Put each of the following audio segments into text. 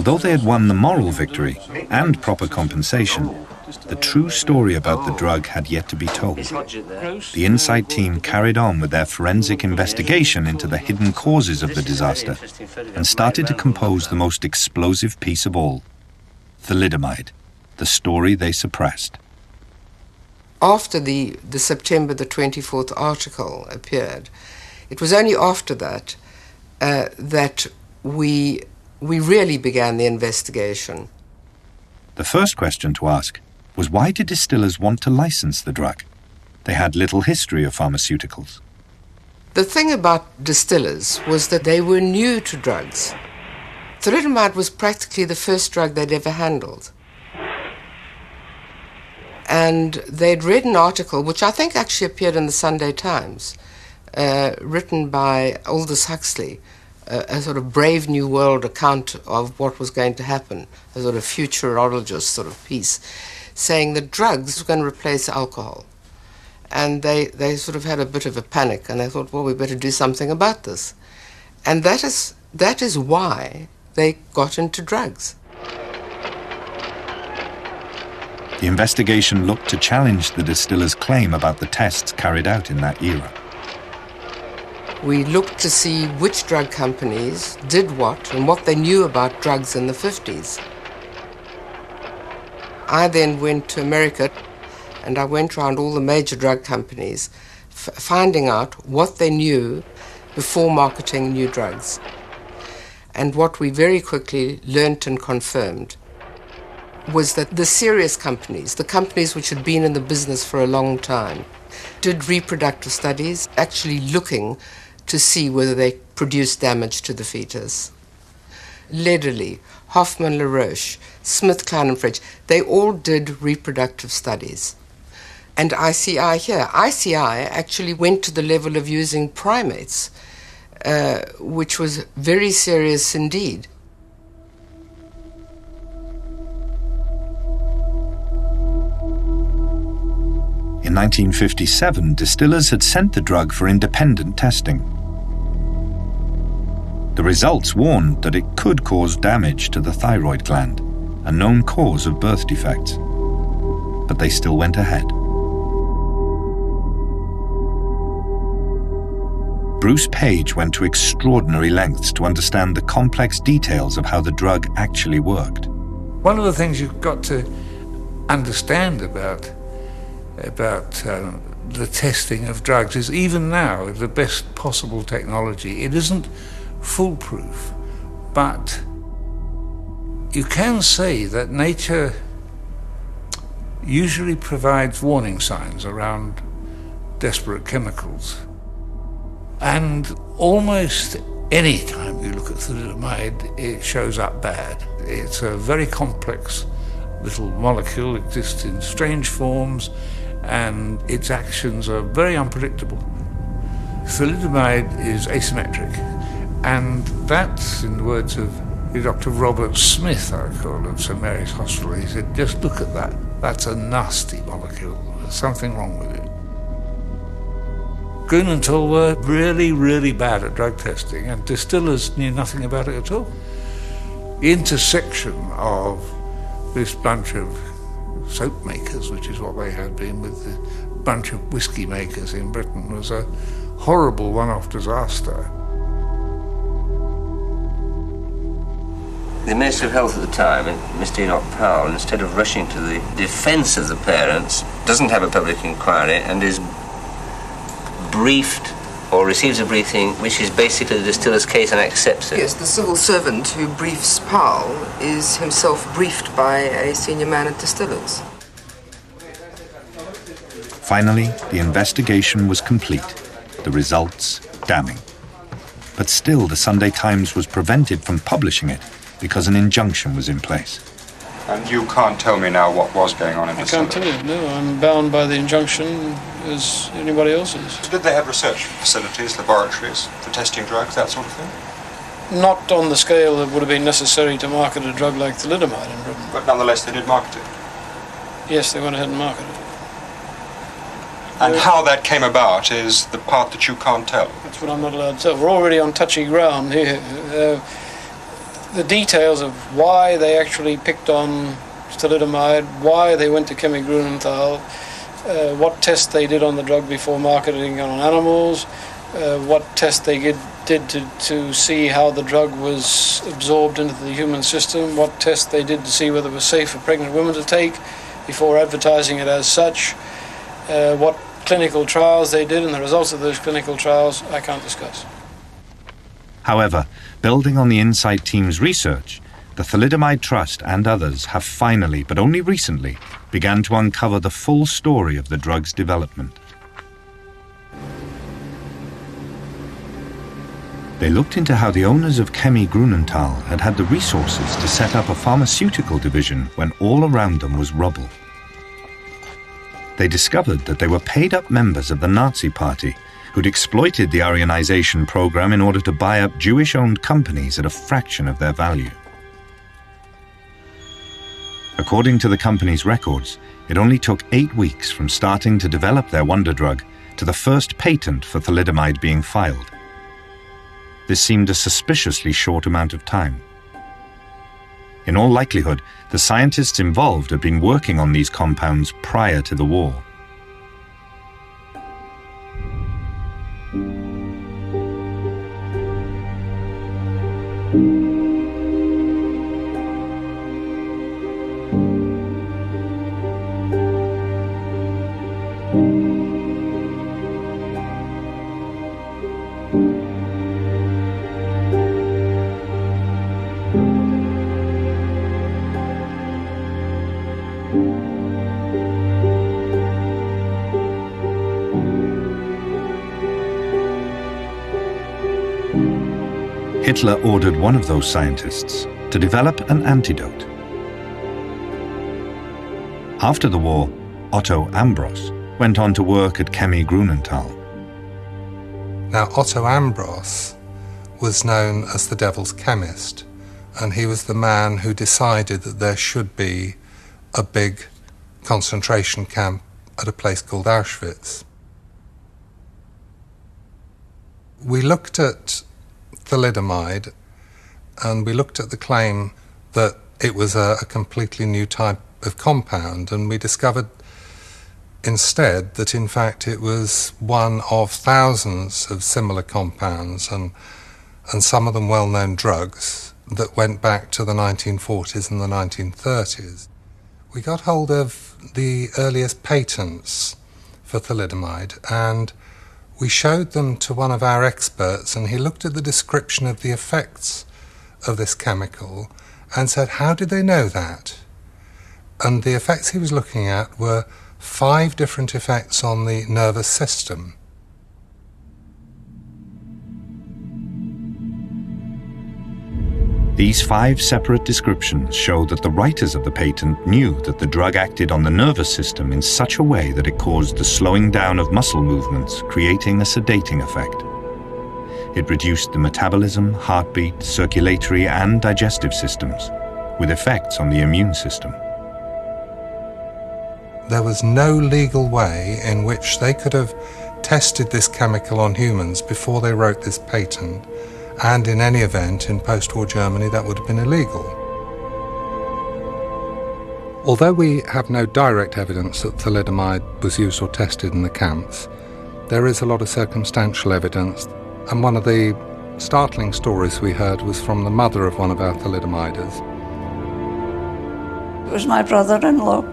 Although they had won the moral victory and proper compensation, the true story about the drug had yet to be told. The Insight team carried on with their forensic investigation into the hidden causes of the disaster and started to compose the most explosive piece of all, Thalidomide, the story they suppressed. After the September the 24th article appeared, it was only after that that we really began the investigation. The first question to ask was, why did distillers want to license the drug? They had little history of pharmaceuticals. The thing about distillers was that they were new to drugs. Thalidomide was practically the first drug they'd ever handled. And they'd read an article, which I think actually appeared in the Sunday Times, written by Aldous Huxley, a sort of Brave New World account of what was going to happen, a sort of futurologist sort of piece, saying that drugs were going to replace alcohol. And they sort of had a bit of a panic, and they thought, well, we better do something about this. And that is why they got into drugs. The investigation looked to challenge the distillers' claim about the tests carried out in that era. We looked to see which drug companies did what and what they knew about drugs in the 50s. I then went to America, and I went around all the major drug companies, finding out what they knew before marketing new drugs. And what we very quickly learnt and confirmed was that the serious companies, the companies which had been in the business for a long time, did reproductive studies, actually looking to see whether they produced damage to the fetus. Lederle, Hoffman LaRoche, Smith, Kline & French, they all did reproductive studies. And ICI here, ICI actually went to the level of using primates, which was very serious indeed. In 1957, distillers had sent the drug for independent testing. The results warned that it could cause damage to the thyroid gland, a known cause of birth defects. But they still went ahead. Bruce Page went to extraordinary lengths to understand the complex details of how the drug actually worked. One of the things you've got to understand about the testing of drugs is, even now, the best possible technology, it isn't foolproof, but you can say that nature usually provides warning signs around desperate chemicals. And almost any time you look at thalidomide, it shows up bad. It's a very complex little molecule, exists in strange forms, and its actions are very unpredictable. Thalidomide is asymmetric, and that's, in the words of Dr. Robert Smith, I recall, of St Mary's Hospital, he said, just look at that. That's a nasty molecule. There's something wrong with it. Kuhn and Tull were really, really bad at drug testing, and distillers knew nothing about it at all. The intersection of this bunch of soap makers, which is what they had been, with the bunch of whiskey makers in Britain, was a horrible one-off disaster. The Minister of Health at the time, Mr. Enoch Powell, instead of rushing to the defence of the parents, doesn't have a public inquiry and is briefed or receives a briefing which is basically the distiller's case and accepts it. Yes, the civil servant who briefs Powell is himself briefed by a senior man at distillers. Finally, the investigation was complete, the results damning. But still, the Sunday Times was prevented from publishing it because an injunction was in place. And you can't tell me now what was going on in the I can't tell you, no. I'm bound by the injunction as anybody else is. So did they have research facilities, laboratories for testing drugs, that sort of thing? Not on the scale that would have been necessary to market a drug like thalidomide in Britain. But nonetheless, they did market it? Yes, they went ahead and marketed it. And how that came about is the part that you can't tell? That's what I'm not allowed to tell. We're already on touchy ground here. The details of why they actually picked on thalidomide, why they went to Chemie Grunenthal, what tests they did on the drug before marketing it on animals, what tests they did to see how the drug was absorbed into the human system, what tests they did to see whether it was safe for pregnant women to take before advertising it as such, what clinical trials they did, and the results of those clinical trials I can't discuss. However, building on the Insight team's research, the Thalidomide Trust and others have finally, but only recently, began to uncover the full story of the drug's development. They looked into how the owners of Chemie Grunenthal had had the resources to set up a pharmaceutical division when all around them was rubble. They discovered that they were paid-up members of the Nazi Party who'd exploited the Aryanization program in order to buy up Jewish-owned companies at a fraction of their value. According to the company's records, it only took 8 weeks from starting to develop their wonder drug to the first patent for thalidomide being filed. This seemed a suspiciously short amount of time. In all likelihood, the scientists involved had been working on these compounds prior to the war. Hitler ordered one of those scientists to develop an antidote. After the war, Otto Ambros went on to work at Chemie Grunenthal. Now, Otto Ambros was known as the devil's chemist, and he was the man who decided that there should be a big concentration camp at a place called Auschwitz. We looked at thalidomide, and we looked at the claim that it was a completely new type of compound, and we discovered instead that in fact it was one of thousands of similar compounds and some of them well-known drugs that went back to the 1940s and the 1930s. We got hold of the earliest patents for thalidomide, and we showed them to one of our experts, and he looked at the description of the effects of this chemical and said, how did they know that? And the effects he was looking at were 5 different effects on the nervous system. These 5 separate descriptions show that the writers of the patent knew that the drug acted on the nervous system in such a way that it caused the slowing down of muscle movements, creating a sedating effect. It reduced the metabolism, heartbeat, circulatory and digestive systems, with effects on the immune system. There was no legal way in which they could have tested this chemical on humans before they wrote this patent, and in any event, in post-war Germany, that would have been illegal. Although we have no direct evidence that thalidomide was used or tested in the camps, there is a lot of circumstantial evidence, and one of the startling stories we heard was from the mother of one of our thalidomiders. It was my brother-in-law,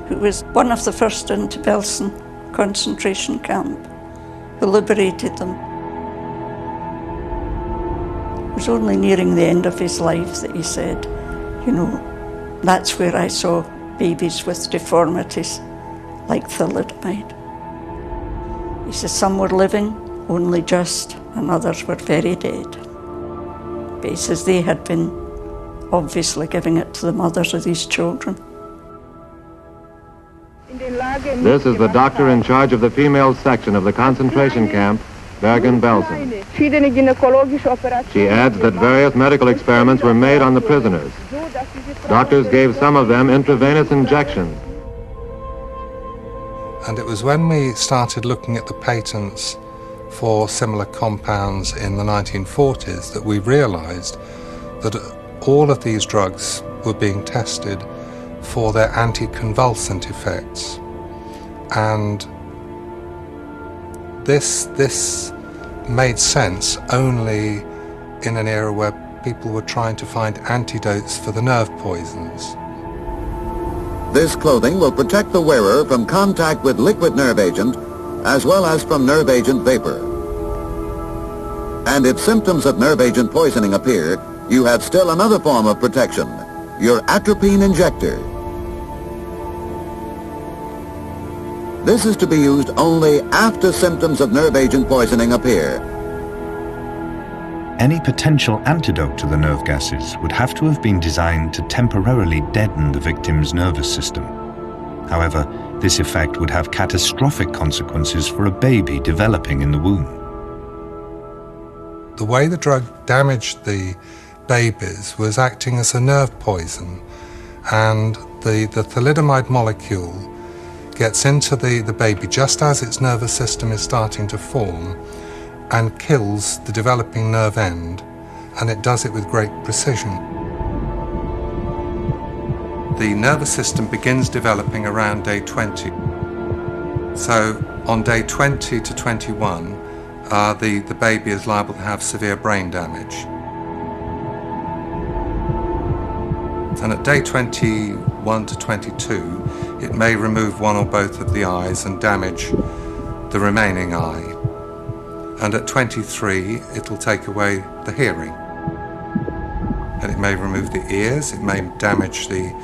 who was one of the first into Belsen concentration camp, who liberated them. It was only nearing the end of his life that he said, you know, that's where I saw babies with deformities like thalidomide. He says some were living, only just, and others were very dead. But he says they had been obviously giving it to the mothers of these children. This is the doctor in charge of the female section of the concentration camp, Bergen-Belsen. She adds that various medical experiments were made on the prisoners. Doctors gave some of them intravenous injections. And it was when we started looking at the patents for similar compounds in the 1940s that we realized that all of these drugs were being tested for their anticonvulsant effects. And this made sense only in an era where people were trying to find antidotes for the nerve poisons. This clothing will protect the wearer from contact with liquid nerve agent as well as from nerve agent vapor. And if symptoms of nerve agent poisoning appear, you have still another form of protection, your atropine injector. This is to be used only after symptoms of nerve agent poisoning appear. Any potential antidote to the nerve gases would have to have been designed to temporarily deaden the victim's nervous system. However, this effect would have catastrophic consequences for a baby developing in the womb. The way the drug damaged the babies was acting as a nerve poison, and the thalidomide molecule gets into the baby just as its nervous system is starting to form and kills the developing nerve end, and it does it with great precision. The nervous system begins developing around day 20. So on day 20 to 21, the baby is liable to have severe brain damage. And at day 21 to 22, it may remove one or both of the eyes and damage the remaining eye. And at 23, it'll take away the hearing. And it may remove the ears, it may damage the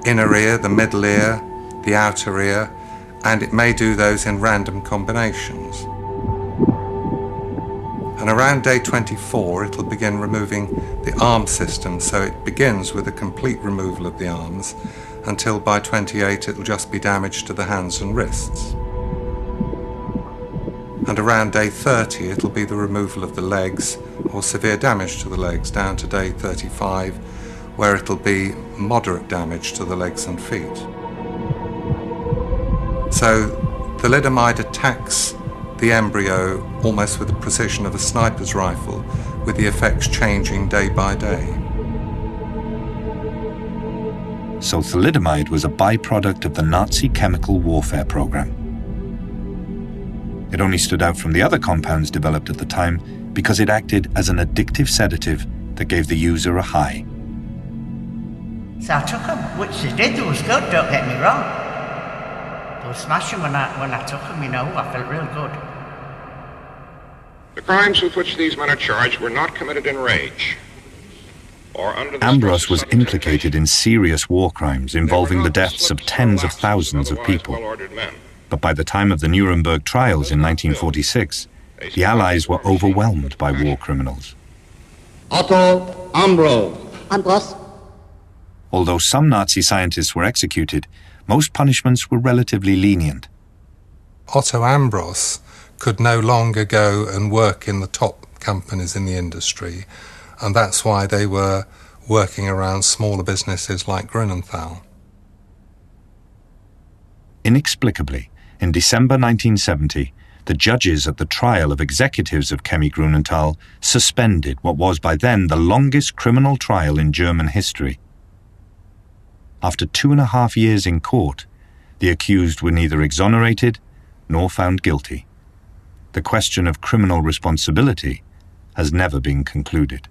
inner ear, the middle ear, the outer ear, and it may do those in random combinations. And around day 24, it'll begin removing the arm system, so it begins with a complete removal of the arms, until by 28 it'll just be damage to the hands and wrists. And around day 30, it'll be the removal of the legs, or severe damage to the legs, down to day 35, where it'll be moderate damage to the legs and feet. So thalidomide attacks the embryo almost with the precision of a sniper's rifle, with the effects changing day by day. So thalidomide was a byproduct of the Nazi chemical warfare program. It only stood out from the other compounds developed at the time because it acted as an addictive sedative that gave the user a high. So I took them, which they did. They was good, don't get me wrong. They were smashing when I took them, you know. I felt real good. The crimes with which these men are charged were not committed in rage or under the Ambros was implicated in serious war crimes involving the deaths of tens of thousands of people. But by the time of the Nuremberg trials in 1946, the Allies were overwhelmed by war criminals. Otto Ambros. Ambros. Although some Nazi scientists were executed, most punishments were relatively lenient. Otto Ambros could no longer go and work in the top companies in the industry, and that's why they were working around smaller businesses like Grunenthal. Inexplicably, in December 1970, the judges at the trial of executives of Chemie Grunenthal suspended what was by then the longest criminal trial in German history. After 2.5 years in court, the accused were neither exonerated nor found guilty. The question of criminal responsibility has never been concluded.